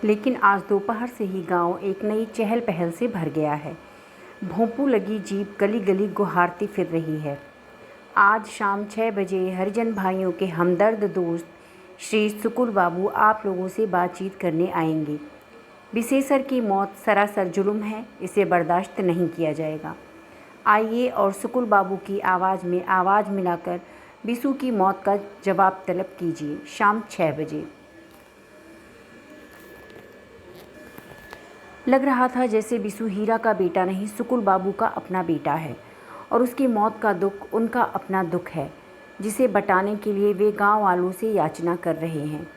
लेकिन आज दोपहर से ही गांव एक नई चहल पहल से भर गया है। भोंपू लगी जीप गली गली गुहारती फिर रही है। आज शाम 6 बजे हरिजन भाइयों के हमदर्द दोस्त श्री सुकुल बाबू आप लोगों से बातचीत करने आएंगे। विशेषर की मौत सरासर जुल्म है, इसे बर्दाश्त नहीं किया जाएगा। आइए और सुकुल बाबू की आवाज़ में आवाज़ मिलाकर बिसू की मौत का जवाब तलब कीजिए। शाम 6 बजे। लग रहा था जैसे बिसू हीरा का बेटा नहीं, सुकुल बाबू का अपना बेटा है और उसकी मौत का दुख उनका अपना दुख है, जिसे बटाने के लिए वे गांव वालों से याचना कर रहे हैं।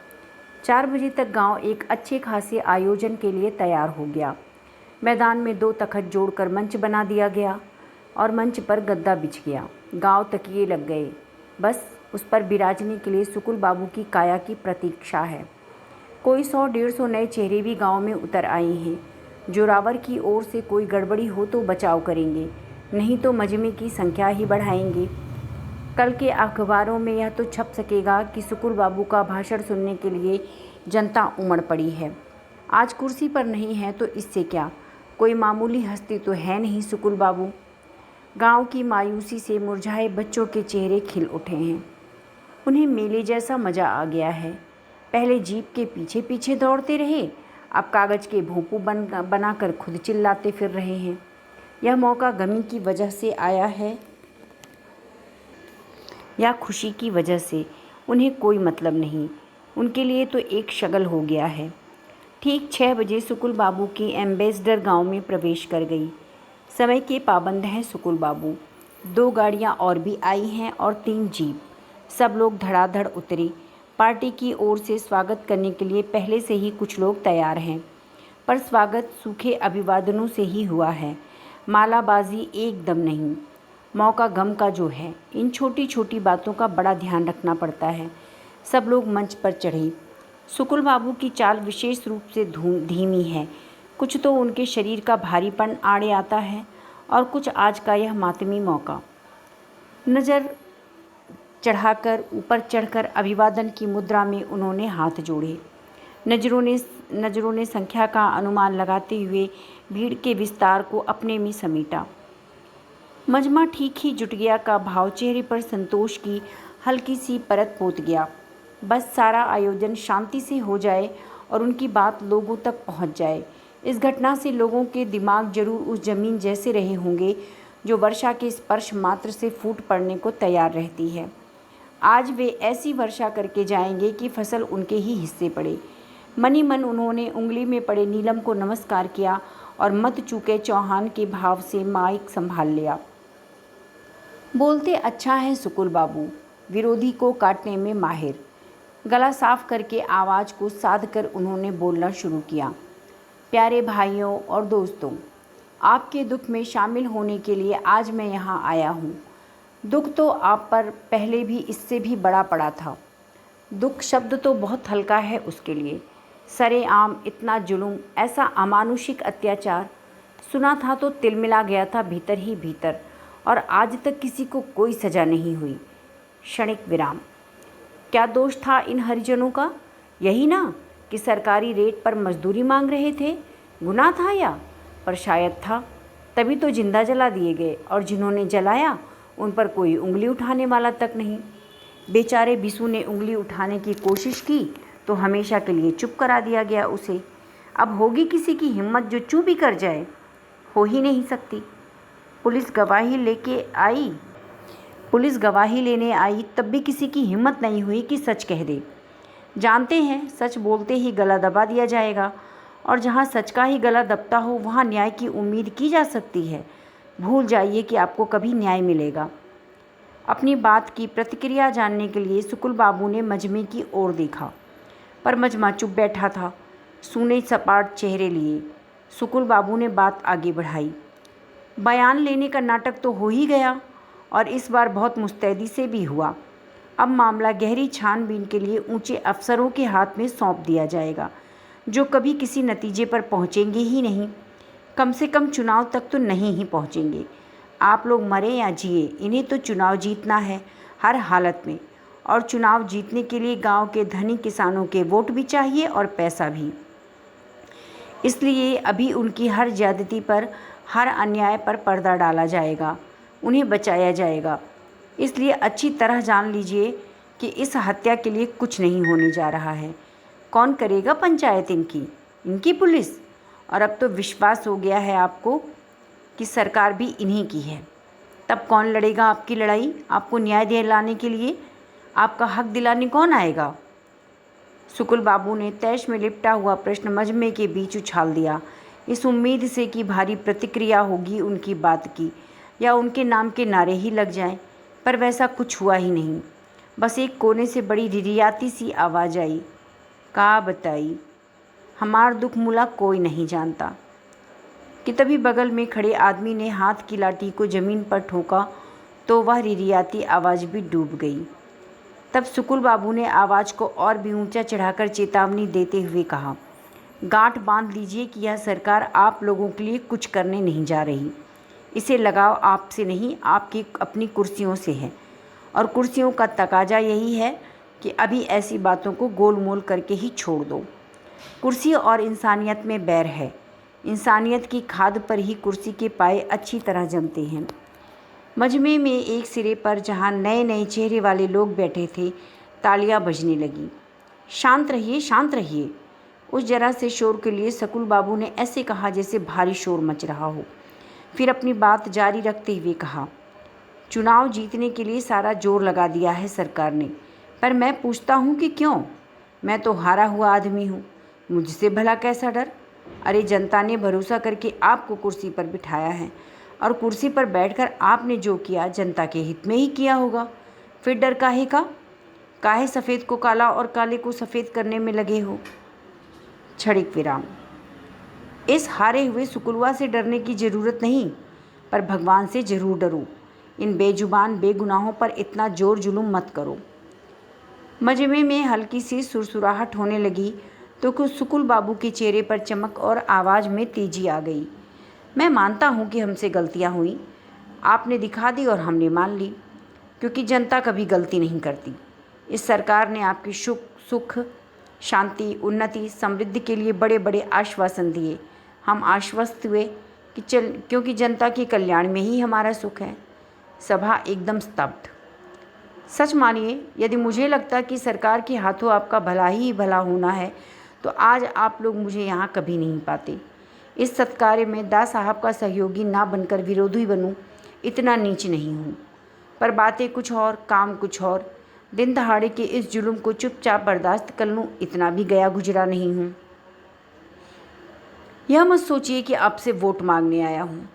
4 बजे तक गांव एक अच्छे खासे आयोजन के लिए तैयार हो गया। मैदान में 2 तखत जोड़कर मंच बना दिया गया और मंच पर गद्दा बिछ गया। गांव तकिए लग गए, बस उस पर बिराजने के लिए सुकुल बाबू की काया की प्रतीक्षा है। कोई 100-150 नए चेहरे भी गांव में उतर आए हैं। जोरावर की ओर से कोई गड़बड़ी हो तो बचाव करेंगे, नहीं तो मजमे की संख्या ही बढ़ाएंगे। कल के अखबारों में यह तो छप सकेगा कि सुकुल बाबू का भाषण सुनने के लिए जनता उमड़ पड़ी है। आज कुर्सी पर नहीं है तो इससे क्या, कोई मामूली हस्ती तो है नहीं सुकुल बाबू। गांव की मायूसी से मुरझाए बच्चों के चेहरे खिल उठे हैं। उन्हें मेले जैसा मज़ा आ गया है। पहले जीप के पीछे पीछे दौड़ते रहे, अब कागज़ के भोंपू बनाकर खुद चिल्लाते फिर रहे हैं। यह मौका गमी की वजह से आया है या खुशी की वजह से, उन्हें कोई मतलब नहीं। उनके लिए तो एक शगल हो गया है। ठीक 6 बजे सुकुल बाबू की एम्बेसडर गांव में प्रवेश कर गई। समय के पाबंद हैं सुकुल बाबू। 2 गाड़ियां और भी आई हैं और 3 जीप। सब लोग धड़ाधड़ उतरे। पार्टी की ओर से स्वागत करने के लिए पहले से ही कुछ लोग तैयार हैं, पर स्वागत सूखे अभिवादनों से ही हुआ है, मालाबाजी एकदम नहीं। मौका गम का जो है, इन छोटी छोटी बातों का बड़ा ध्यान रखना पड़ता है। सब लोग मंच पर चढ़े। सुकुल बाबू की चाल विशेष रूप से धीमी है। कुछ तो उनके शरीर का भारीपन आड़े आता है और कुछ आज का यह मातमी मौका। नज़र चढ़ाकर ऊपर चढ़कर अभिवादन की मुद्रा में उन्होंने हाथ जोड़े। नज़रों ने संख्या का अनुमान लगाते हुए भीड़ के विस्तार को अपने में समेटा। मजमा ठीक ही जुट गया का भाव चेहरे पर संतोष की हल्की सी परत पोत गया। बस सारा आयोजन शांति से हो जाए और उनकी बात लोगों तक पहुंच जाए। इस घटना से लोगों के दिमाग जरूर उस जमीन जैसे रहे होंगे जो वर्षा के स्पर्श मात्र से फूट पड़ने को तैयार रहती है। आज वे ऐसी वर्षा करके जाएंगे कि फसल उनके ही हिस्से पड़े। मनी मन उन्होंने उंगली में पड़े नीलम को नमस्कार किया और मत चूके चौहान के भाव से माइक संभाल लिया। बोलते अच्छा है सुकुल बाबू, विरोधी को काटने में माहिर। गला साफ करके आवाज़ को साध कर उन्होंने बोलना शुरू किया। प्यारे भाइयों और दोस्तों, आपके दुख में शामिल होने के लिए आज मैं यहाँ आया हूँ। दुख तो आप पर पहले भी इससे भी बड़ा पड़ा था। दुख शब्द तो बहुत हल्का है उसके लिए। सरेआम इतना जुल्म, ऐसा अमानुषिक अत्याचार सुना था तो तिलमिला गया था भीतर ही भीतर, और आज तक किसी को कोई सज़ा नहीं हुई। क्षणिक विराम। क्या दोष था इन हरिजनों का? यही ना कि सरकारी रेट पर मजदूरी मांग रहे थे। गुनाह था या? पर शायद था, तभी तो जिंदा जला दिए गए, और जिन्होंने जलाया उन पर कोई उंगली उठाने वाला तक नहीं। बेचारे बिसू ने उंगली उठाने की कोशिश की तो हमेशा के लिए चुप करा दिया गया उसे। अब होगी किसी की हिम्मत जो चुप भी कर जाए? हो ही नहीं सकती। पुलिस गवाही लेने आई तब भी किसी की हिम्मत नहीं हुई कि सच कह दे। जानते हैं सच बोलते ही गला दबा दिया जाएगा, और जहाँ सच का ही गला दबता हो वहाँ न्याय की उम्मीद की जा सकती है। भूल जाइए कि आपको कभी न्याय मिलेगा। अपनी बात की प्रतिक्रिया जानने के लिए सुकुल बाबू ने मजमे की ओर देखा, पर मजमा चुप बैठा था, सूने सपाट चेहरे लिए। सुकुल बाबू ने बात आगे बढ़ाई। बयान लेने का नाटक तो हो ही गया, और इस बार बहुत मुस्तैदी से भी हुआ। अब मामला गहरी छानबीन के लिए ऊंचे अफसरों के हाथ में सौंप दिया जाएगा, जो कभी किसी नतीजे पर पहुंचेंगे ही नहीं। कम से कम चुनाव तक तो नहीं ही पहुंचेंगे। आप लोग मरे या जिए, इन्हें तो चुनाव जीतना है हर हालत में, और चुनाव जीतने के लिए गांव के धनी किसानों के वोट भी चाहिए और पैसा भी। इसलिए अभी उनकी हर ज्यादती पर, हर अन्याय पर पर्दा डाला जाएगा, उन्हें बचाया जाएगा। इसलिए अच्छी तरह जान लीजिए कि इस हत्या के लिए कुछ नहीं होने जा रहा है। कौन करेगा पंचायत? इनकी पुलिस। और अब तो विश्वास हो गया है आपको कि सरकार भी इन्हीं की है। तब कौन लड़ेगा आपकी लड़ाई? आपको न्याय दिलाने के लिए, आपका हक दिलाने कौन आएगा? सुकुल बाबू ने तैश में लिपटा हुआ प्रश्न मजमे के बीच उछाल दिया, इस उम्मीद से कि भारी प्रतिक्रिया होगी उनकी बात की, या उनके नाम के नारे ही लग जाएं। पर वैसा कुछ हुआ ही नहीं। बस एक कोने से बड़ी रिरियाती सी आवाज़ आई, का बताई, हमार दुख मुला कोई नहीं जानता। कि तभी बगल में खड़े आदमी ने हाथ की लाठी को ज़मीन पर ठोका तो वह रिरियाती आवाज़ भी डूब गई। तब सुकुल बाबू ने आवाज़ को और भी ऊंचा चढ़ाकर चेतावनी देते हुए कहा, गांठ बांध लीजिए कि यह सरकार आप लोगों के लिए कुछ करने नहीं जा रही। इसे लगाव आपसे नहीं, आपकी अपनी कुर्सियों से है। और कुर्सियों का तकाजा यही है कि अभी ऐसी बातों को गोलमोल करके ही छोड़ दो। कुर्सी और इंसानियत में बैर है। इंसानियत की खाद पर ही कुर्सी के पाए अच्छी तरह जमते हैं। मजमे में एक सिरे पर जहाँ नए नए चेहरे वाले लोग बैठे थे, तालियां बजने लगी। शांत रहिए, शांत रहिए। उस जरा से शोर के लिए सकुल बाबू ने ऐसे कहा जैसे भारी शोर मच रहा हो। फिर अपनी बात जारी रखते हुए कहा, चुनाव जीतने के लिए सारा जोर लगा दिया है सरकार ने, पर मैं पूछता हूँ कि क्यों? मैं तो हारा हुआ आदमी हूँ, मुझसे भला कैसा डर? अरे जनता ने भरोसा करके आपको कुर्सी पर बिठाया है, और कुर्सी पर बैठकर आपने जो किया जनता के हित में ही किया होगा। फिर डर काहे का? काहे सफ़ेद को काला और काले को सफ़ेद करने में लगे हो? क्षणिक विराम। इस हारे हुए सुकुलवा से डरने की ज़रूरत नहीं, पर भगवान से ज़रूर डरो। इन बेजुबान बेगुनाहों पर इतना जोर जुलूम मत करो। मजमे में हल्की सी सुरसुराहट होने लगी तो कुछ सुकुल बाबू के चेहरे पर चमक और आवाज़ में तेजी आ गई। मैं मानता हूँ कि हमसे गलतियाँ हुई, आपने दिखा दी और हमने मान ली, क्योंकि जनता कभी गलती नहीं करती। इस सरकार ने आपकी सुख, शांति, उन्नति, समृद्धि के लिए बड़े बड़े आश्वासन दिए। हम आश्वस्त हुए कि क्योंकि जनता के कल्याण में ही हमारा सुख है। सभा एकदम स्तब्ध। सच मानिए, यदि मुझे लगता कि सरकार के हाथों आपका भला ही भला होना है तो आज आप लोग मुझे यहाँ कभी नहीं पाते। इस सत्कार्य में दा साहब का सहयोगी ना बनकर विरोधी बनूं, इतना नीच नहीं हूँ। पर बातें कुछ और, काम कुछ और। दिन दहाड़े के इस जुल्म को चुपचाप बर्दाश्त कर लूँ, इतना भी गया गुजरा नहीं हूँ। यह मत सोचिए कि आपसे वोट मांगने आया हूँ।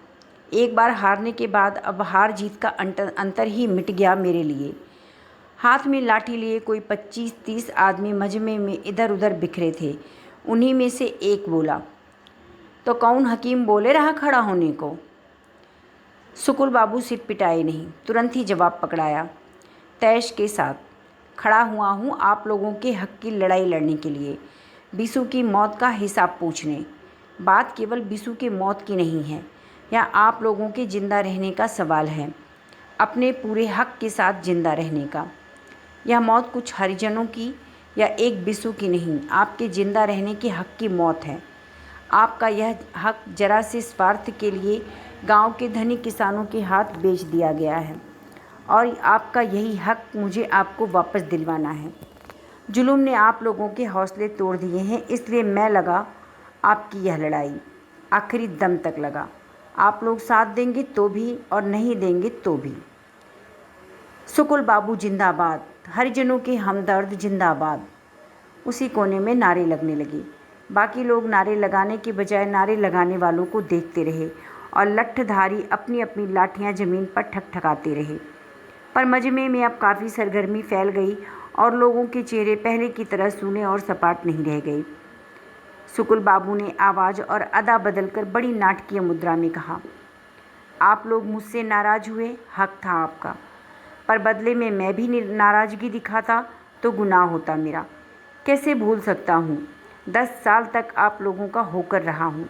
एक बार हारने के बाद अब हार जीत का अंतर ही मिट गया मेरे लिए। हाथ में लाठी लिए कोई 25-30 आदमी मजमे में इधर उधर बिखरे थे। उन्हीं में से एक बोला, तो कौन हकीम बोले रहा खड़ा होने को? सुकुल बाबू सिर पिटाए नहीं, तुरंत ही जवाब पकड़ाया, तैश के साथ खड़ा हुआ हूँ आप लोगों के हक की लड़ाई लड़ने के लिए, बिसु की मौत का हिसाब पूछने। बात केवल बिसु के मौत की नहीं है, यह आप लोगों के जिंदा रहने का सवाल है, अपने पूरे हक के साथ जिंदा रहने का। यह मौत कुछ हरिजनों की या एक बिसु की नहीं, आपके जिंदा रहने के हक की मौत है। आपका यह हक जरा से स्वार्थ के लिए गांव के धनी किसानों के हाथ बेच दिया गया है, और आपका यही हक मुझे आपको वापस दिलवाना है। जुलूम ने आप लोगों के हौसले तोड़ दिए हैं, इसलिए मैं लगा आपकी यह लड़ाई, आखिरी दम तक लगा। आप लोग साथ देंगे तो भी और नहीं देंगे तो भी। सुकुल बाबू जिंदाबाद, हरिजनों के हमदर्द जिंदाबाद। उसी कोने में नारे लगने लगे। बाकी लोग नारे लगाने के बजाय नारे लगाने वालों को देखते रहे और लठधारी अपनी अपनी लाठियां ज़मीन पर ठकठकाते रहे। पर मजमे में अब काफ़ी सरगर्मी फैल गई और लोगों के चेहरे पहले की तरह सूने और सपाट नहीं रह गए। सुकुल बाबू ने आवाज़ और अदा बदलकर बड़ी नाटकीय मुद्रा में कहा, आप लोग मुझसे नाराज़ हुए, हक था आपका, पर बदले में मैं भी नाराज़गी दिखाता तो गुनाह होता मेरा। कैसे भूल सकता हूँ? 10 साल तक आप लोगों का होकर रहा हूँ,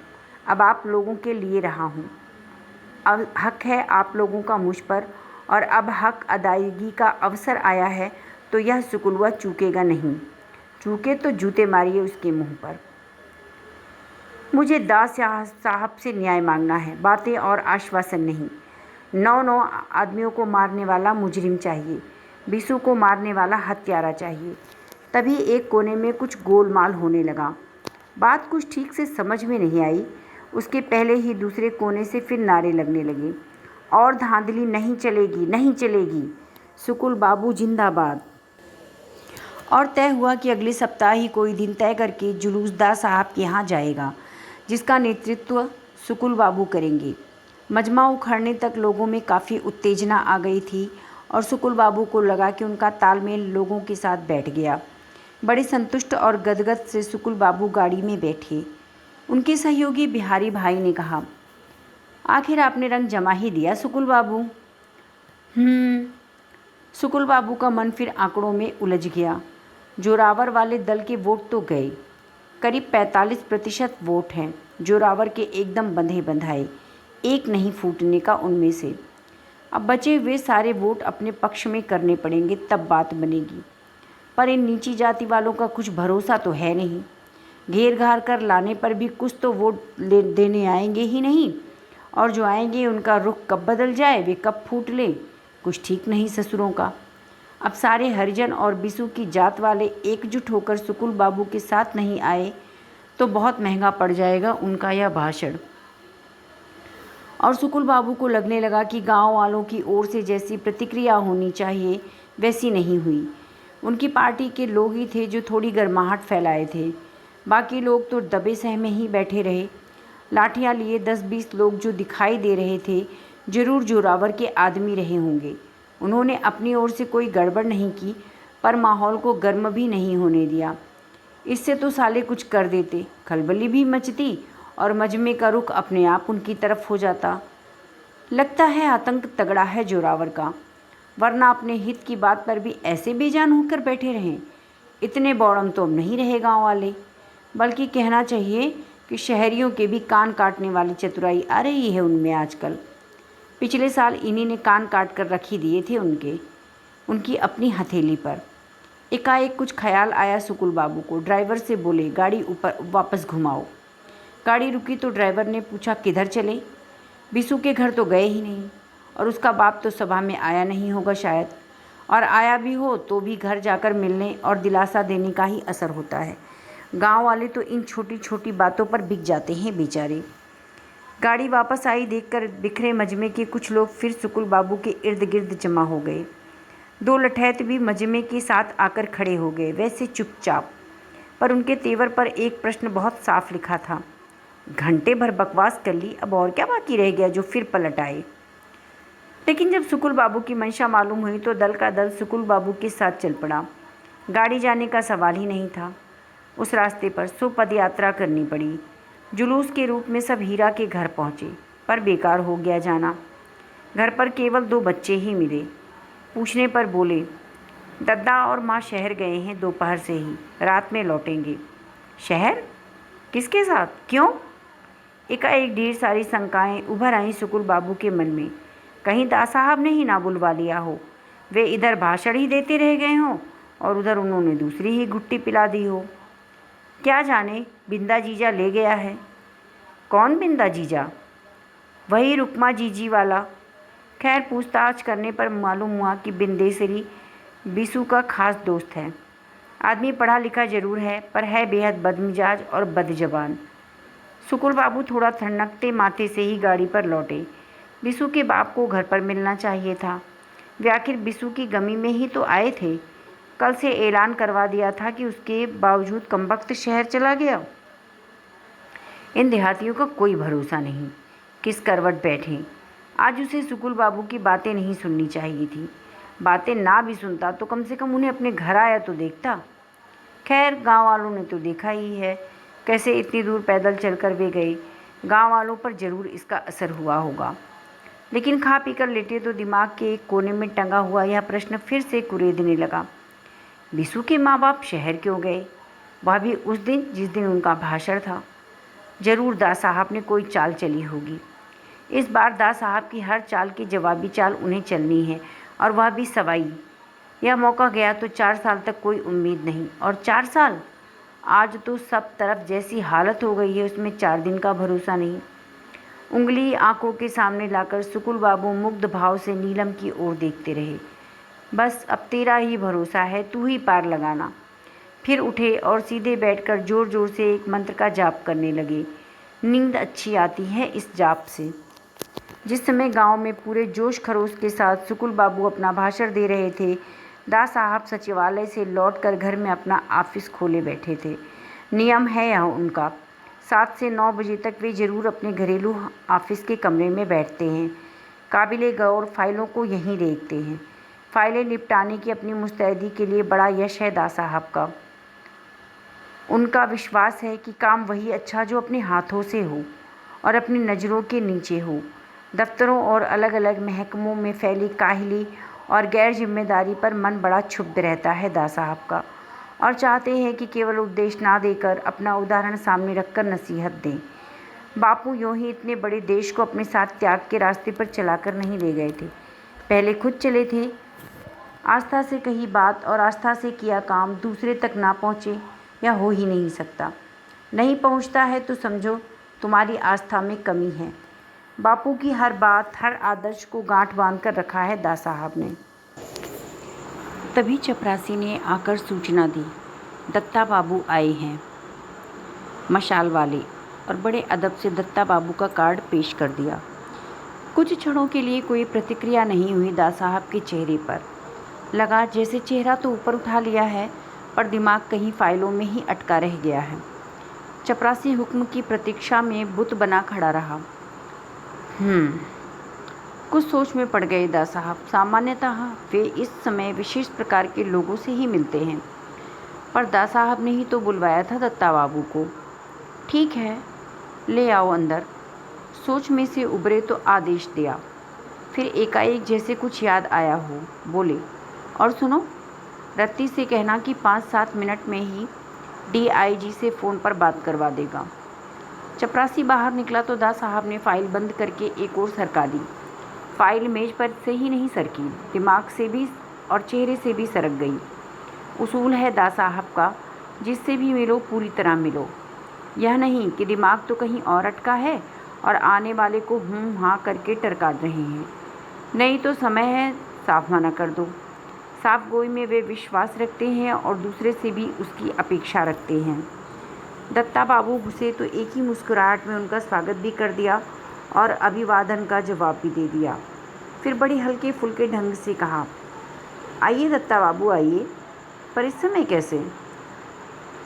अब आप लोगों के लिए रहा हूँ। अब हक है आप लोगों का मुझ पर, और अब हक अदायगी का अवसर आया है तो यह सुकुलवा चूकेगा नहीं। चूके तो जूते मारिए उसके मुंह पर। मुझे दास साहब से न्याय मांगना है, बातें और आश्वासन नहीं। 9 आदमियों को मारने वाला मुजरिम चाहिए, बिसु को मारने वाला हत्यारा चाहिए। तभी एक कोने में कुछ गोलमाल होने लगा। बात कुछ ठीक से समझ में नहीं आई। उसके पहले ही दूसरे कोने से फिर नारे लगने लगे, और धांधली नहीं चलेगी, नहीं चलेगी, सुकुल बाबू जिंदाबाद। और तय हुआ कि अगले सप्ताह ही कोई दिन तय करके जुलूस दास साहब के यहाँ जाएगा, जिसका नेतृत्व सुकुल बाबू करेंगे। मजमा उखड़ने तक लोगों में काफ़ी उत्तेजना आ गई थी और सुकुल बाबू को लगा कि उनका तालमेल लोगों के साथ बैठ गया। बड़े संतुष्ट और गदगद से सुकुल बाबू गाड़ी में बैठे। उनके सहयोगी बिहारी भाई ने कहा, आखिर आपने रंग जमा ही दिया सुकुल बाबू। सुकुल बाबू का मन फिर आंकड़ों में उलझ गया। जोरावर वाले दल के वोट तो गए, करीब 45% वोट हैं जोरावर के एकदम बंधे बंधाए, एक नहीं फूटने का उनमें से। अब बचे हुए सारे वोट अपने पक्ष में करने पड़ेंगे, तब बात बनेगी। पर इन नीची जाति वालों का कुछ भरोसा तो है नहीं। घेर घार कर लाने पर भी कुछ तो वोट देने आएंगे ही नहीं, और जो आएंगे उनका रुख कब बदल जाए, वे कब फूट लें, कुछ ठीक नहीं ससुरों का। अब सारे हरिजन और बिसु की जात वाले एकजुट होकर सुकुल बाबू के साथ नहीं आए तो बहुत महंगा पड़ जाएगा उनका यह भाषण। और सुकुल बाबू को लगने लगा कि गांव वालों की ओर से जैसी प्रतिक्रिया होनी चाहिए वैसी नहीं हुई। उनकी पार्टी के लोग ही थे जो थोड़ी गर्माहट फैलाए थे, बाकी लोग तो दबे सहमे ही बैठे रहे। लाठियाँ लिए 10-20 लोग जो दिखाई दे रहे थे जरूर जोरावर के आदमी रहे होंगे। उन्होंने अपनी ओर से कोई गड़बड़ नहीं की, पर माहौल को गर्म भी नहीं होने दिया। इससे तो साले कुछ कर देते, खलबली भी मचती और मजमे का रुख अपने आप उनकी तरफ हो जाता। लगता है आतंक तगड़ा है जोरावर का, वरना अपने हित की बात पर भी ऐसे बेजान होकर बैठे रहें। इतने बौड़म तो अब नहीं रहे गाँव वाले, बल्कि कहना चाहिए कि शहरियों के भी कान काटने वाली चतुराई आ रही है उनमें आजकल। पिछले साल इन्हीं ने कान काट कर रख ही दिए थे उनकी अपनी हथेली पर। एकाएक कुछ ख्याल आया सुकुल बाबू को। ड्राइवर से बोले, गाड़ी ऊपर वापस घुमाओ। गाड़ी रुकी तो ड्राइवर ने पूछा, किधर चले? बिसु के घर तो गए ही नहीं, और उसका बाप तो सभा में आया नहीं होगा शायद, और आया भी हो तो भी घर जाकर मिलने और दिलासा देने का ही असर होता है। गांव वाले तो इन छोटी छोटी बातों पर बिक जाते हैं बेचारे। गाड़ी वापस आई देखकर बिखरे मजमे के कुछ लोग फिर सुकुल बाबू के इर्द गिर्द जमा हो गए। 2 लठैत भी मजमे के साथ आकर खड़े हो गए, वैसे चुपचाप, पर उनके तेवर पर एक प्रश्न बहुत साफ लिखा था। घंटे भर बकवास कर ली, अब और क्या बाकी रह गया जो फिर पलट आए। लेकिन जब सुकुल बाबू की मंशा मालूम हुई तो दल का दल सुकुल बाबू के साथ चल पड़ा। गाड़ी जाने का सवाल ही नहीं था। उस रास्ते पर सो पद यात्रा करनी पड़ी। जुलूस के रूप में सब हीरा के घर पहुँचे, पर बेकार हो गया जाना। घर पर केवल 2 बच्चे ही मिले। पूछने पर बोले, दद्दा और माँ शहर गए हैं, दोपहर से ही, रात में लौटेंगे। शहर? किसके साथ? क्यों? एकाएक ढेर सारी शंकाएं उभर आईं सुकुल बाबू के मन में। कहीं दा साहब ने ही ना बुलवा लिया हो, वे इधर भाषण ही देते रह गए हों और उधर उन्होंने दूसरी ही घुट्टी पिला दी हो। क्या जाने बिंदा जीजा ले गया है। कौन बिंदा जीजा? वही रुक्मा जीजी वाला। खैर पूछताछ करने पर मालूम हुआ कि बिंदेसरी बिसु का खास दोस्त है। आदमी पढ़ा लिखा जरूर है, पर है बेहद बदमिजाज और बदजबान। सुकुल बाबू थोड़ा ठंडकते माथे से ही गाड़ी पर लौटे। बिसु के बाप को घर पर मिलना चाहिए था। वे आखिर बिसु की गमी में ही तो आए थे। कल से ऐलान करवा दिया था कि उसके बावजूद कमबख्त शहर चला गया। इन देहातियों का कोई भरोसा नहीं, किस करवट बैठे। आज उसे सुकुल बाबू की बातें नहीं सुननी चाहिए थी। बातें ना भी सुनता तो कम से कम उन्हें अपने घर आया तो देखता। खैर गांव वालों ने तो देखा ही है कैसे इतनी दूर पैदल चलकर वे गए। गांव वालों पर ज़रूर इसका असर हुआ होगा। लेकिन खा पी कर लेटे तो दिमाग के एक कोने में टंगा हुआ यह प्रश्न फिर से कुरेदने लगा, बिसु के माँ बाप शहर क्यों गए? वह भी उस दिन जिस दिन उनका भाषण था। ज़रूर दा साहब ने कोई चाल चली होगी। इस बार दा साहब की हर चाल की जवाबी चाल उन्हें चलनी है, और वह भी सवाई। यह मौका गया तो 4 साल तक कोई उम्मीद नहीं, और 4 साल आज तो सब तरफ जैसी हालत हो गई है, उसमें 4 दिन का भरोसा नहीं। उंगली आंखों के सामने लाकर सुकुल बाबू मुग्ध भाव से नीलम की ओर देखते रहे। बस अब तेरा ही भरोसा है, तू ही पार लगाना। फिर उठे और सीधे बैठकर जोर जोर से एक मंत्र का जाप करने लगे। नींद अच्छी आती है इस जाप से। जिस समय गांव में पूरे जोश खरोश के साथ सुकुल बाबू अपना भाषण दे रहे थे, दास साहब सचिवालय से लौटकर घर में अपना ऑफिस खोले बैठे थे। नियम है यह उनका, 7 से 9 बजे तक वे ज़रूर अपने घरेलू ऑफिस के कमरे में बैठते हैं। काबिले गौर फाइलों को यहीं देखते हैं। फाइलें निपटाने की अपनी मुस्तैदी के लिए बड़ा यश है दास साहब का। उनका विश्वास है कि काम वही अच्छा जो अपने हाथों से हो और अपनी नज़रों के नीचे हो। दफ्तरों और अलग अलग महकमों में फैली काहली और गैर जिम्मेदारी पर मन बड़ा क्षुब्ध रहता है दास साहब का, और चाहते हैं कि केवल उपदेश ना देकर अपना उदाहरण सामने रखकर नसीहत दें। बापू यूँ ही इतने बड़े देश को अपने साथ त्याग के रास्ते पर चलाकर नहीं ले गए थे, पहले खुद चले थे। आस्था से कही बात और आस्था से किया काम दूसरे तक ना पहुँचे, यह हो ही नहीं सकता। नहीं पहुँचता है तो समझो तुम्हारी आस्था में कमी है। बापू की हर बात, हर आदर्श को गांठ बांध कर रखा है दास साहब ने। तभी चपरासी ने आकर सूचना दी, दत्ता बाबू आए हैं। मशाल वाले, और बड़े अदब से दत्ता बाबू का कार्ड पेश कर दिया। कुछ क्षणों के लिए कोई प्रतिक्रिया नहीं हुई दास साहब के चेहरे पर। लगा जैसे चेहरा तो ऊपर उठा लिया है, पर दिमाग कहीं फाइलों में ही अटका रह गया है। चपरासी हुक्म की प्रतीक्षा में बुत बना खड़ा रहा। कुछ सोच में पड़ गए दास साहब। सामान्यतः वे इस समय विशेष प्रकार के लोगों से ही मिलते हैं, पर दास साहब ने ही तो बुलवाया था दत्ता बाबू को। ठीक है, ले आओ अंदर। सोच में से उबरे तो आदेश दिया। फिर एकाएक जैसे कुछ याद आया हो, बोले, और सुनो, रत्ती से कहना कि 5-7 मिनट में ही DIG से फ़ोन पर बात करवा देगा। चपरासी बाहर निकला तो दास साहब ने फाइल बंद करके एक और सरका दी। फाइल मेज पर से ही नहीं सरकी, दिमाग से भी और चेहरे से भी सरक गई। उसूल है दास साहब का, जिससे भी मिलो पूरी तरह मिलो। यह नहीं कि दिमाग तो कहीं और अटका है और आने वाले को हाँ करके टरका रहे हैं। नहीं तो समय है, साफ मना कर दो। साफ गोई में वे विश्वास रखते हैं और दूसरे से भी उसकी अपेक्षा रखते हैं। दत्ता बाबू घुसे तो एक ही मुस्कुराहट में उनका स्वागत भी कर दिया और अभिवादन का जवाब भी दे दिया। फिर बड़े हल्के फुल्के ढंग से कहा, आइए दत्ता बाबू आइए, पर इस समय कैसे?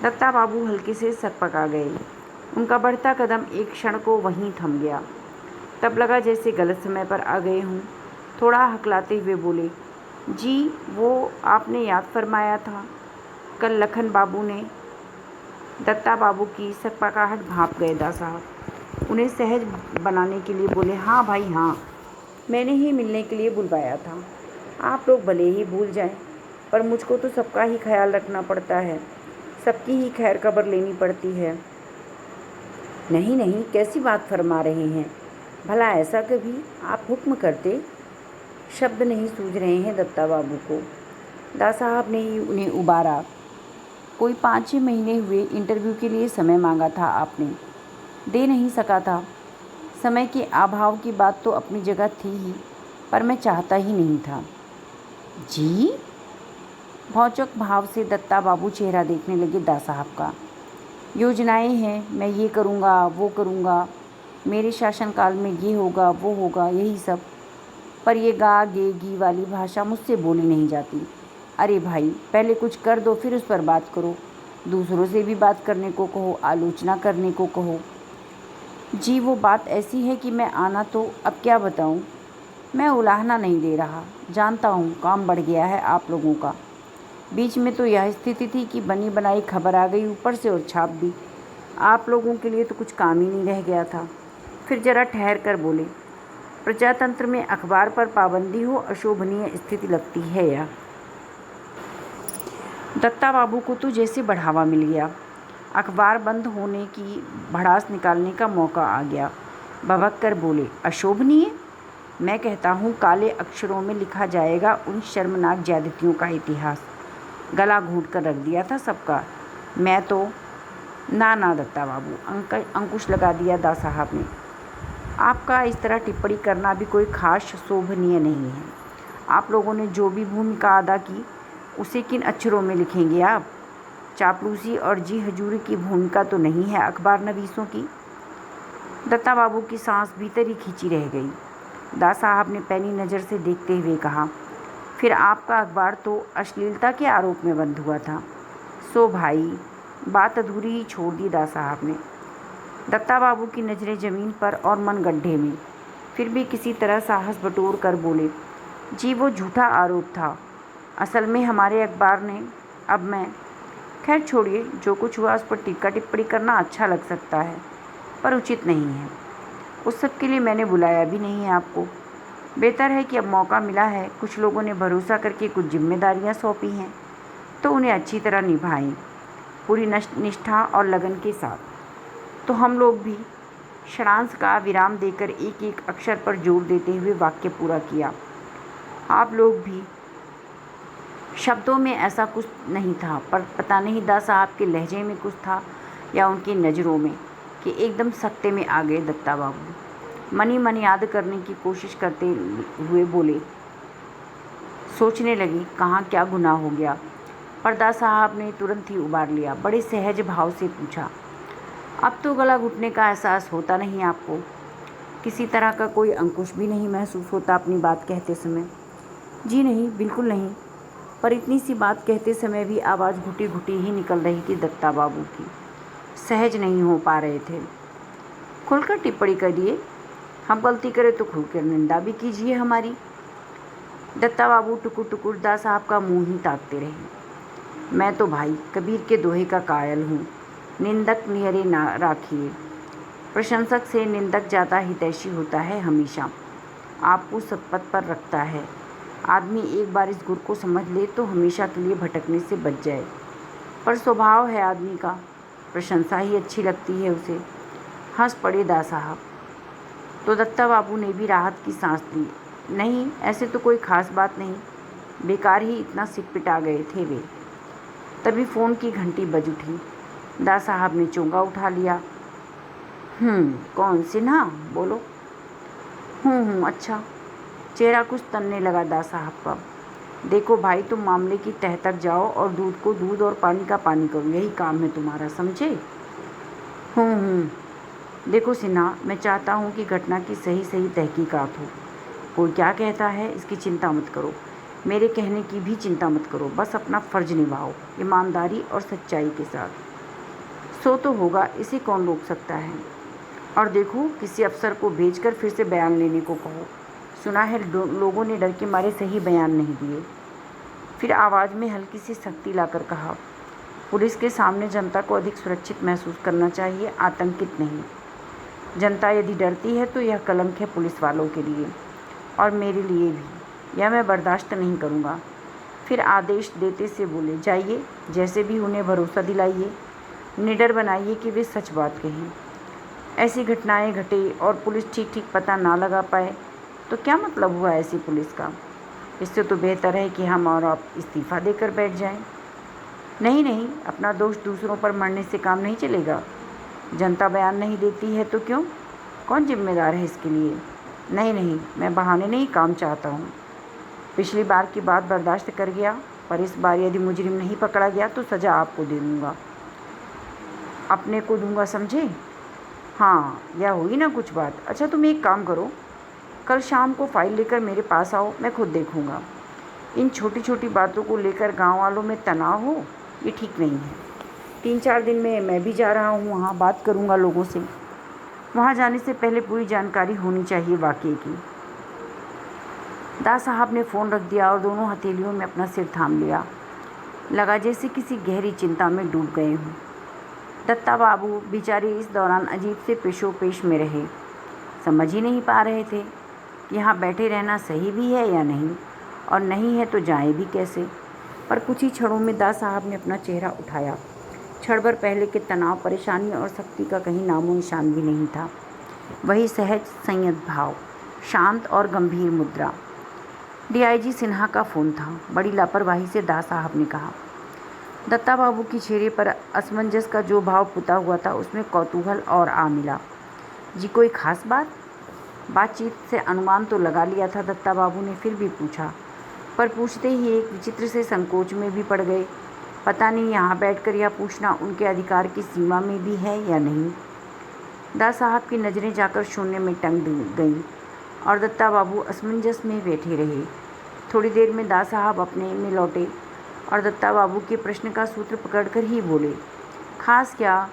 दत्ता बाबू हल्के से सकपका गए। उनका बढ़ता कदम एक क्षण को वहीं थम गया। तब लगा जैसे गलत समय पर आ गए हों। थोड़ा हकलाते हुए बोले, जी वो आपने याद फरमाया था कल लखन बाबू ने। दत्ता बाबू की सकपकाहट भाप गए दास साहब। उन्हें सहज बनाने के लिए बोले, हाँ भाई हाँ, मैंने ही मिलने के लिए बुलवाया था। आप लोग भले ही भूल जाएं, पर मुझको तो सबका ही ख्याल रखना पड़ता है, सबकी ही खैर खबर लेनी पड़ती है। नहीं नहीं, कैसी बात फरमा रहे हैं? भला ऐसा कभी आप हुक्म करते? शब्द नहीं सूझ रहे हैं दत्ता बाबू को। दास साहब ने ही उन्हें उबारा। कोई 5-6 महीने हुए इंटरव्यू के लिए समय मांगा था आपने, दे नहीं सका था। समय के अभाव की बात तो अपनी जगह थी ही, पर मैं चाहता ही नहीं था। जी? भौचक भाव से दत्ता बाबू चेहरा देखने लगे दास साहब का। योजनाएं हैं, मैं ये करूँगा वो करूँगा, मेरे शासनकाल में ये होगा वो होगा, यही सब। पर ये गा गे गी वाली भाषा मुझसे बोली नहीं जाती। अरे भाई, पहले कुछ कर दो फिर उस पर बात करो। दूसरों से भी बात करने को कहो, आलोचना करने को कहो। जी वो बात ऐसी है कि मैं आना तो अब क्या बताऊं। मैं उलाहना नहीं दे रहा, जानता हूं काम बढ़ गया है आप लोगों का। बीच में तो यह स्थिति थी कि बनी बनाई खबर आ गई ऊपर से, और छाप भी। आप लोगों के लिए तो कुछ काम ही नहीं रह गया था। फिर जरा ठहर कर बोले, प्रजातंत्र में अखबार पर पाबंदी हो अशोभनीय स्थिति लगती है यह। दत्ता बाबू को तो जैसे बढ़ावा मिल गया। अखबार बंद होने की भड़ास निकालने का मौका आ गया। भभक कर बोले, अशोभनीय? मैं कहता हूँ काले अक्षरों में लिखा जाएगा उन शर्मनाक ज्यादतियों का इतिहास। गला घूंट कर रख दिया था सबका। मैं तो ना ना दत्ता बाबू, अंकुश लगा दिया दा साहब ने। आपका इस तरह टिप्पणी करना भी कोई खास शोभनीय नहीं है। आप लोगों ने जो भी भूमिका अदा की उसे किन अक्षरों में लिखेंगे आप? चापलूसी और जी हजूरी की भूमिका तो नहीं है अखबार नवीसों की। दत्ता बाबू की सांस भीतर ही खींची रह गई। दा साहब ने पैनी नज़र से देखते हुए कहा, फिर आपका अखबार तो अश्लीलता के आरोप में बंद हुआ था। सो भाई, बात अधूरी ही छोड़ दी दा साहब ने। दत्ता बाबू की नज़रें ज़मीन पर और मन गड्ढे में। फिर भी किसी तरह साहस बटोर कर बोले, जी वो झूठा आरोप था। असल में हमारे अखबार ने, अब मैं, खैर छोड़िए, जो कुछ हुआ उस पर टीका टिप्पणी करना अच्छा लग सकता है पर उचित नहीं है। उस सब के लिए मैंने बुलाया भी नहीं है आपको। बेहतर है कि अब मौका मिला है, कुछ लोगों ने भरोसा करके कुछ जिम्मेदारियां सौंपी हैं तो उन्हें अच्छी तरह निभाएं, पूरी निष्ठा और लगन के साथ। तो हम लोग भी सारांश का विराम देकर एक एक अक्षर पर जोर देते हुए वाक्य पूरा किया। आप लोग भी। शब्दों में ऐसा कुछ नहीं था, पर पता नहीं दा साहब के लहजे में कुछ था या उनकी नज़रों में कि एकदम सख्ते में आ गए दत्ता बाबू। मन ही मन याद करने की कोशिश करते हुए बोले, सोचने लगी कहाँ क्या गुनाह हो गया। पर दा साहब ने तुरंत ही उबार लिया, बड़े सहज भाव से पूछा, अब तो गला घुटने का एहसास होता नहीं आपको? किसी तरह का कोई अंकुश भी नहीं महसूस होता अपनी बात कहते समय? जी नहीं, बिल्कुल नहीं। पर इतनी सी बात कहते समय भी आवाज़ घुटी घुटी ही निकल रही थी दत्ता बाबू की। सहज नहीं हो पा रहे थे। खुलकर टिप्पणी करिए, हम गलती करें तो खुलकर निंदा भी कीजिए हमारी। दत्ता बाबू टुकुर टुकुर दा साहब का मुंह ही ताकते रहे। मैं तो भाई कबीर के दोहे का कायल हूँ, निंदक नियरे ना राखिए। प्रशंसक से निंदक ज़्यादा हितैषी होता है हमेशा, आपको सतपथ पर रखता है। आदमी एक बार इस गुर को समझ ले तो हमेशा के लिए भटकने से बच जाए। पर स्वभाव है आदमी का, प्रशंसा ही अच्छी लगती है उसे। हंस पड़े दा साहब। तो दत्ता बाबू ने भी राहत की सांस ली। नहीं, ऐसे तो कोई ख़ास बात नहीं, बेकार ही इतना सिटपिटा गए थे वे। तभी फ़ोन की घंटी बज उठी। दा साहब ने चोंगा उठा लिया। कौन? सिन्हा? बोलो। अच्छा। चेहरा कुछ तनने लगा दा साहब का। देखो भाई, तुम मामले की तह तक जाओ और दूध को दूध और पानी का पानी करो, यही काम है तुम्हारा, समझे? देखो सिन्हा, मैं चाहता हूँ कि घटना की सही सही तहकीकात हो। कोई क्या कहता है इसकी चिंता मत करो, मेरे कहने की भी चिंता मत करो, बस अपना फ़र्ज निभाओ ईमानदारी और सच्चाई के साथ। सो तो होगा, इसे कौन रोक सकता है? और देखो, किसी अफसर को भेजकर फिर से बयान लेने को कहो। सुना है लोगों ने डर के मारे सही बयान नहीं दिए। फिर आवाज़ में हल्की सी सख्ती लाकर कहा, पुलिस के सामने जनता को अधिक सुरक्षित महसूस करना चाहिए, आतंकित नहीं। जनता यदि डरती है तो यह कलंक है पुलिस वालों के लिए और मेरे लिए भी। यह मैं बर्दाश्त नहीं करूँगा। फिर आदेश देते से बोले, जाइए, जैसे भी उन्हें भरोसा दिलाइए, निडर बनाइए कि वे सच बात कहें। ऐसी घटनाएं घटे और पुलिस ठीक ठीक पता ना लगा पाए तो क्या मतलब हुआ ऐसी पुलिस का? इससे तो बेहतर है कि हम और आप इस्तीफ़ा देकर बैठ जाएं। नहीं, अपना दोष दूसरों पर मरने से काम नहीं चलेगा। जनता बयान नहीं देती है तो क्यों? कौन जिम्मेदार है इसके लिए? नहीं, मैं बहाने नहीं काम चाहता हूँ। पिछली बार की बात बर्दाश्त कर गया, पर इस बार यदि मुजरिम नहीं पकड़ा गया तो सज़ा आपको दे दूँगा, अपने को दूँगा, समझे? हाँ, यह हुई ना कुछ बात। अच्छा, तुम एक काम करो, कल शाम को फाइल लेकर मेरे पास आओ, मैं खुद देखूँगा। इन छोटी छोटी बातों को लेकर गांव वालों में तनाव हो, ये ठीक नहीं है। 3-4 दिन में मैं भी जा रहा हूँ, वहाँ बात करूँगा लोगों से। वहाँ जाने से पहले पूरी जानकारी होनी चाहिए वाक़ये की। दा साहब ने फ़ोन रख दिया और दोनों हथेलियों में अपना सिर थाम लिया। लगा जैसे किसी गहरी चिंता में डूब गए हों। दत्ता बाबू बेचारे इस दौरान अजीब से पेशोपेश में रहे। समझ ही नहीं पा रहे थे कि यहाँ बैठे रहना सही भी है या नहीं, और नहीं है तो जाएं भी कैसे। पर कुछ ही क्षणों में दा साहब ने अपना चेहरा उठाया। क्षण भर पहले के तनाव, परेशानी और सख्ती का कहीं नामो निशान भी नहीं था। वही सहज संयत भाव, शांत और गंभीर मुद्रा। डीआईजी सिन्हा का फ़ोन था। बड़ी लापरवाही से दा साहब ने कहा, दत्ता बाबू के चेहरे पर असमंजस का जो भाव पुता हुआ था उसमें कौतूहल और आ मिला। जी कोई खास बात? बातचीत से अनुमान तो लगा लिया था दत्ता बाबू ने, फिर भी पूछा, पर पूछते ही एक विचित्र से संकोच में भी पड़ गए। पता नहीं यहाँ बैठकर यह पूछना उनके अधिकार की सीमा में भी है या नहीं। दास साहब की नज़रें जाकर शून्य में टंग गईं और दत्ता बाबू असमंजस में बैठे रहे। थोड़ी देर में दास साहब अपने में लौटे और दत्ता बाबू के प्रश्न का सूत्र पकड़कर ही बोले, खास क्या?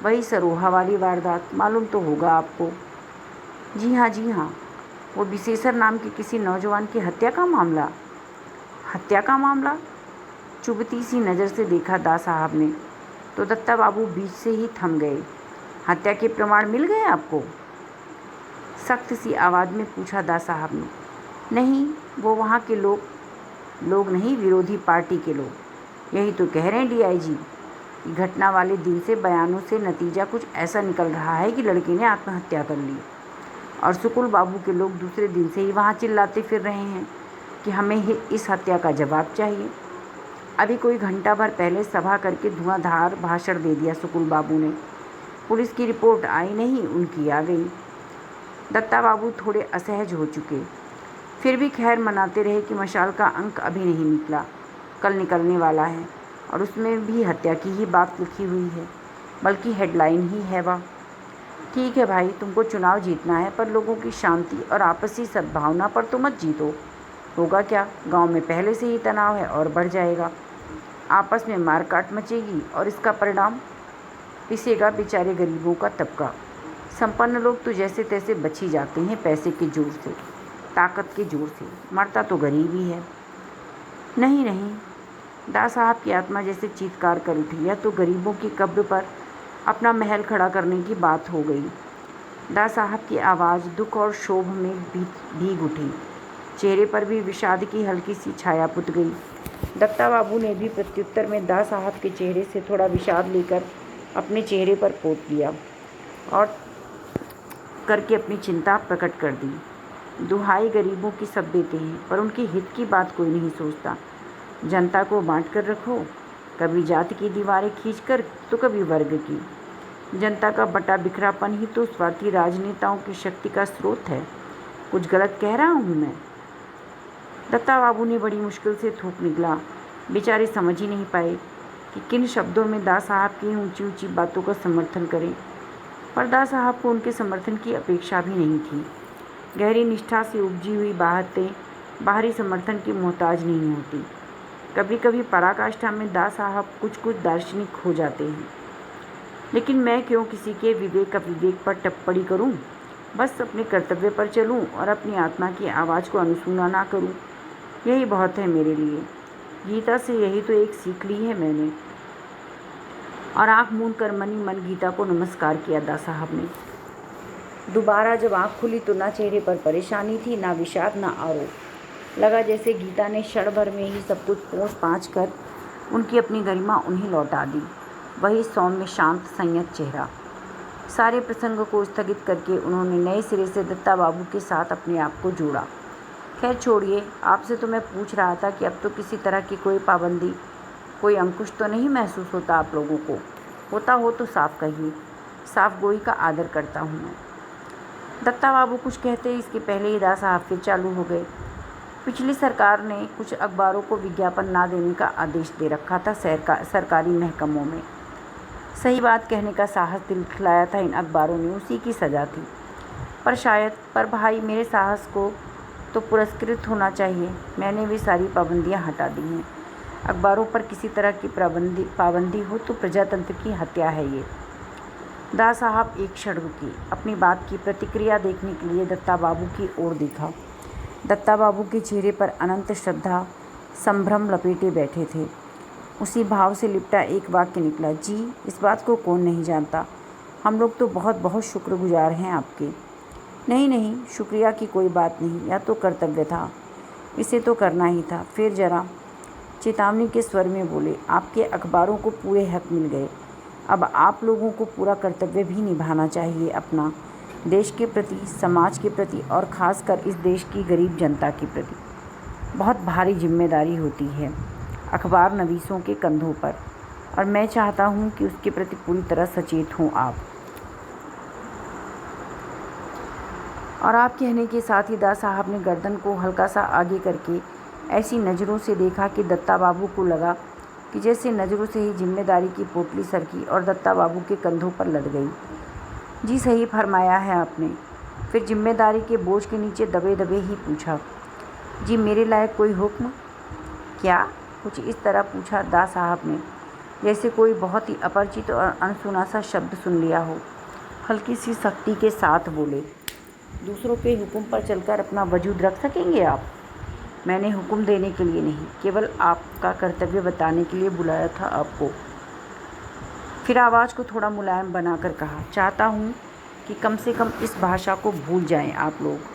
वही सरोहा वाली वारदात, मालूम तो होगा आपको। जी हाँ, वो विशेषर नाम के किसी नौजवान की हत्या का मामला। हत्या का मामला? चुभती सी नज़र से देखा दास साहब ने तो दत्ता बाबू बीच से ही थम गए। हत्या के प्रमाण मिल गए आपको? सख्त सी आवाज़ में पूछा दास साहब ने। नहीं, वो वहाँ के लोग नहीं, विरोधी पार्टी के लोग। यही तो कह रहे हैं डीआईजी। घटना वाले दिन से बयानों से नतीजा कुछ ऐसा निकल रहा है कि लड़के ने आत्महत्या कर ली और सुकुल बाबू के लोग दूसरे दिन से ही वहाँ चिल्लाते फिर रहे हैं कि हमें इस हत्या का जवाब चाहिए। अभी कोई घंटा भर पहले सभा करके धुआंधार भाषण दे दिया सुकुल बाबू ने। पुलिस की रिपोर्ट आई नहीं, उनकी आ गई। दत्ता बाबू थोड़े असहज हो चुके, फिर भी खैर मनाते रहे कि मशाल का अंक अभी नहीं निकला, कल निकलने वाला है और उसमें भी हत्या की ही बात लिखी हुई है, बल्कि हेडलाइन ही है वह। ठीक है भाई, तुमको चुनाव जीतना है, पर लोगों की शांति और आपसी सद्भावना पर तो मत जीतो। होगा क्या, गांव में पहले से ही तनाव है और बढ़ जाएगा। आपस में मारकाट मचेगी और इसका परिणाम पिसेगा बेचारे गरीबों का तबका। संपन्न लोग तो जैसे तैसे बच ही जाते हैं पैसे के जोर से, ताकत के जोर से। मरता तो गरीब ही है। नहीं, दास साहब की आत्मा जैसे चीत्कार कर उठी। यह तो गरीबों की कब्र पर अपना महल खड़ा करने की बात हो गई। दास साहब की आवाज़ दुख और शोभ में भीग उठी। चेहरे पर भी विषाद की हल्की सी छाया पुत गई। दत्ता बाबू ने भी प्रत्युत्तर में दास साहब के चेहरे से थोड़ा विषाद लेकर अपने चेहरे पर पोत लिया और करके अपनी चिंता प्रकट कर दी। दुहाई गरीबों की सब देते हैं, पर उनके हित की बात कोई नहीं सोचता। जनता को बांट कर रखो, कभी जाति की दीवारें खींचकर तो कभी वर्ग की। जनता का बटा बिखरापन ही तो स्वार्थी राजनेताओं की शक्ति का स्रोत है। कुछ गलत कह रहा हूँ मैं? दत्ता बाबू ने बड़ी मुश्किल से थूक निकला। बेचारे समझ ही नहीं पाए कि किन शब्दों में दास साहब की ऊंची ऊंची बातों का समर्थन करें, पर दास साहब को उनके समर्थन की अपेक्षा भी नहीं थी। गहरी निष्ठा से उपजी हुई बातें बाहरी समर्थन की मोहताज नहीं होती। कभी कभी पराकाष्ठा में दास साहब कुछ दार्शनिक हो जाते हैं, लेकिन मैं क्यों किसी के विवेक अविवेक पर टिप्पणी करूं? बस अपने कर्तव्य पर चलूं और अपनी आत्मा की आवाज़ को अनसुना ना करूं। यही बहुत है मेरे लिए। गीता से यही तो एक सीख ली है मैंने। और आँख मूंद कर मनी मन गीता को नमस्कार किया दास साहब ने। दोबारा जब आँख खुली तो ना चेहरे पर परेशानी थी, ना विषाद, ना आरोप। लगा जैसे गीता ने क्षण भर में ही सब कुछ पोंछ पाँच कर उनकी अपनी गरिमा उन्हें लौटा दी। वही सौम्य शांत संयत चेहरा। सारे प्रसंग को स्थगित करके उन्होंने नए सिरे से दत्ता बाबू के साथ अपने आप को जोड़ा। खैर छोड़िए, आपसे तो मैं पूछ रहा था कि अब तो किसी तरह की कोई पाबंदी, कोई अंकुश तो नहीं महसूस होता आप लोगों को? होता हो तो साफ कहिए, साफ गोई का आदर करता हूँ मैं। दत्ता बाबू कुछ कहते इसके पहले ही दास साहब फिर चालू हो गए। पिछली सरकार ने कुछ अखबारों को विज्ञापन ना देने का आदेश दे रखा था सरकारी महकमों में। सही बात कहने का साहस दिखलाया था इन अखबारों ने, उसी की सज़ा थी। पर भाई मेरे साहस को तो पुरस्कृत होना चाहिए। मैंने भी सारी पाबंदियां हटा दी हैं। अखबारों पर किसी तरह की पाबंदी हो तो प्रजातंत्र की हत्या है ये। दास साहब एक क्षण रुकी, अपनी बात की प्रतिक्रिया देखने के लिए दत्ता बाबू की ओर देखा। दत्ता बाबू के चेहरे पर अनंत श्रद्धा संभ्रम लपेटे बैठे थे। उसी भाव से लिपटा एक वाक्य निकला, जी इस बात को कौन नहीं जानता। हम लोग तो बहुत बहुत शुक्रगुजार हैं आपके। नहीं, शुक्रिया की कोई बात नहीं, यह तो कर्तव्य था, इसे तो करना ही था। फिर जरा चेतावनी के स्वर में बोले, आपके अखबारों को पूरे हक मिल गए। अब आप लोगों को पूरा कर्तव्य भी निभाना चाहिए अपना, देश के प्रति, समाज के प्रति और ख़ासकर इस देश की गरीब जनता के प्रति। बहुत भारी जिम्मेदारी होती है। अखबार नवीसों के कंधों पर, और मैं चाहता हूँ कि उसके प्रति पूरी तरह सचेत हों आप। और आप कहने के साथ ही दास साहब ने गर्दन को हल्का सा आगे करके ऐसी नज़रों से देखा कि दत्ता बाबू को लगा कि जैसे नज़रों से ही जिम्मेदारी की पोटली सरकी और दत्ता बाबू के कंधों पर लद गई। जी सही फरमाया है आपने। फिर जिम्मेदारी के बोझ के नीचे दबे दबे ही पूछा, जी मेरे लायक कोई हुक्म? क्या? कुछ इस तरह पूछा दास साहब ने, जैसे कोई बहुत ही अपरिचित और अनसुना सा शब्द सुन लिया हो। हल्की सी सख्ती के साथ बोले, दूसरों के हुक्म पर चलकर अपना वजूद रख सकेंगे आप? मैंने हुक्म देने के लिए नहीं, केवल आपका कर्तव्य बताने के लिए बुलाया था आपको। फिर आवाज़ को थोड़ा मुलायम बनाकर कहा, चाहता हूँ कि कम से कम इस भाषा को भूल जाएं आप लोग।